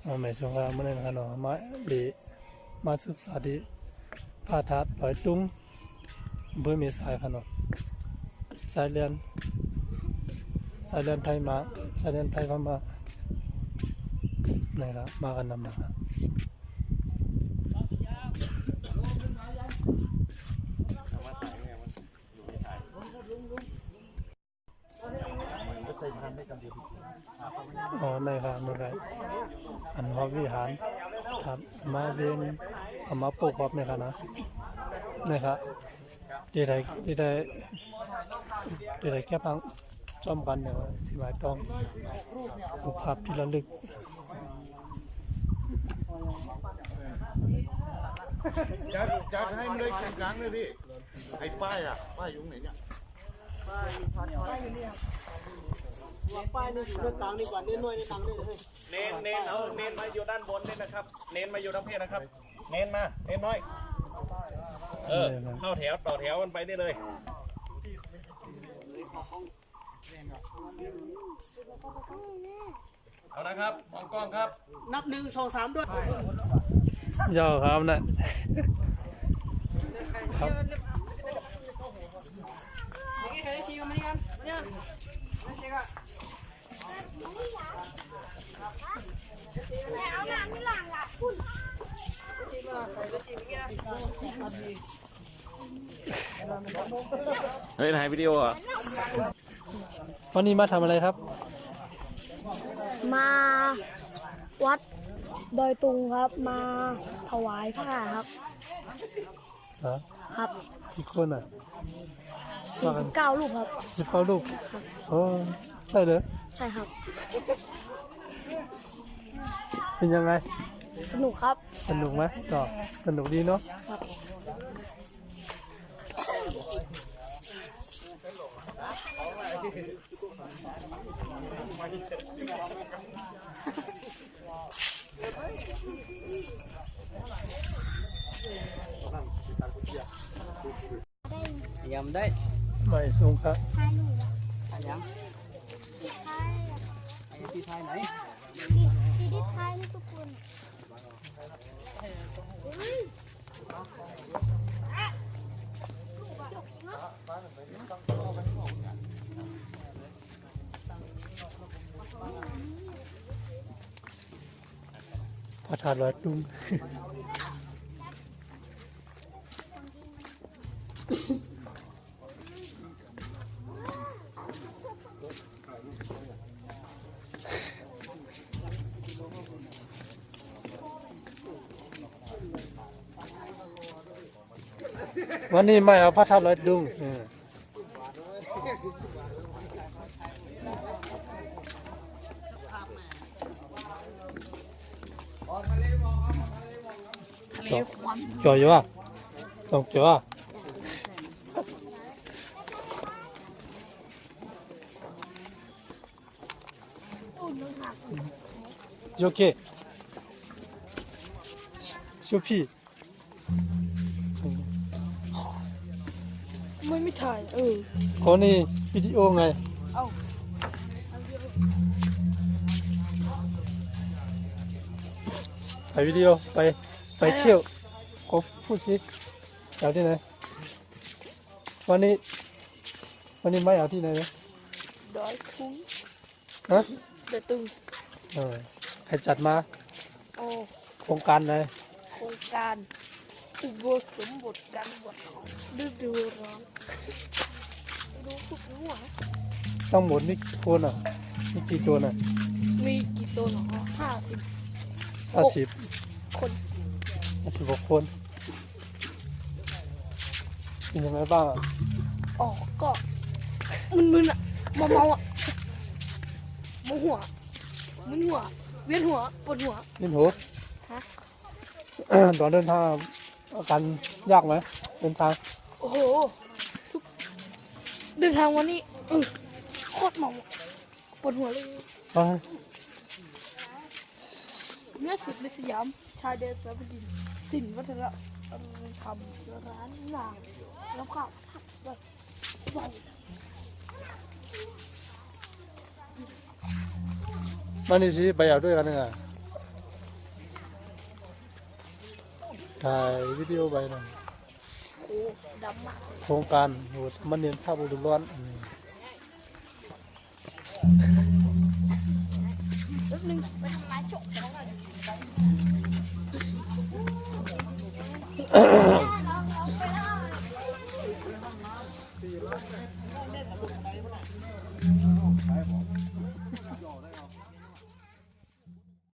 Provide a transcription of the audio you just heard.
หมายถึงว่าเมื่อนั้นค่ะเนาะมาดีมาศึกษาที่พระธาตุดอยตุงอำเภอเมษายค่ะเนาะสายเรียนไทยมาสายเรียนไทยพม่านี่ละมากันนำมาอ๋อในค่ะเมื่อไรอันว่าวิหารครับมาเวียนเอามาปลูกครับเนี่ยค่ะนะนี่ค่ะที่ใดแค่พังจอมกันเนี่ยที่หมายต้องปลูกภาพที่ระลึกจัดให้มันเลยแข่งกลางเลยพี่ไอ้ป้ายอยู่ไหนเนี่ยป้ายอยู่นี่ป้ายนี่เรื่องกลางนี่ก่อนเน้นหน่อยในตังนี่เลยเน้นมาอยู่ด้านบนนี่นะครับเน้นมาอยู่ทางเพศนะครับเน้นน้อยเข้าแถวต่อแถวกันไปได้เลยเอานะครับมองกล้องครับนับ1 2 3ด้วยย่อครับนะครับเอาหนังนี่หลังล่ะคุณเฮ้ยถ่ายวิดีโอเหรอวันนี้มาทำอะไรครับมาวัดดอยตุงครับมาถวายผ้าครับครับกี่คนอ่ะ49รูปครับ19รูปโอ้ใช่เลยใช่ครับเป็นยังไงสนุกครับสนุกไหมก็สนุกดีเนาะครับยำได้ไม่สูงครับถ่ายรูปถ่ายยังถ่ายไอ้ที่ถ่ายไหนที่ถ่ายนี่ทุกคนพระธาตุดอยตุงวันนี้ไม่เอาพระธาตุดอยตุงจ่ออยู่อ่ะต้องจ่อโอเคชูพี่ไม่ถ่ายคนนี้วิดีโอไงถ่ายวิดีโอไปเที่ยวก็พูดสิเอาที่ไหนวันนี้ไม่เอาที่ไหนเลยดอยตุงฮะดอยตุงใครจัดมาโครงการอะไรโครงการอุโบสถบทการบวชฤดูร้อนรู้ทุกหัวทั้งหมดนี่กี่คนอ่ะมีกี่ตัวน่ะมีกี่ตัวหรอ50 คน56 คนเป็นยังไงบ้างก็มึนๆอ่ะเมาอ่ะมึนหัวเวียนหัวปวดหัวเวียนหัวตอนเดินทางอาการยากไหมเดินทางโอ้โหเดินทางวันนี้โคตรเมาปวดหัวเลยเมื่อสุดในสยามชายแดนสามดินสินวัฒนธรรมร้านหลังแล้วข้าวแบบใหญ่มานี่สิไปเอาด้วยกันนึงอ่ะ ถ่ายวิดีโอไว้หน่อย โอ้ดำมาก โครงการโหสามเณรภาพอุดมร้อนอืม แป๊บนึงไปทำลายโฉกกันแล้วกัน เ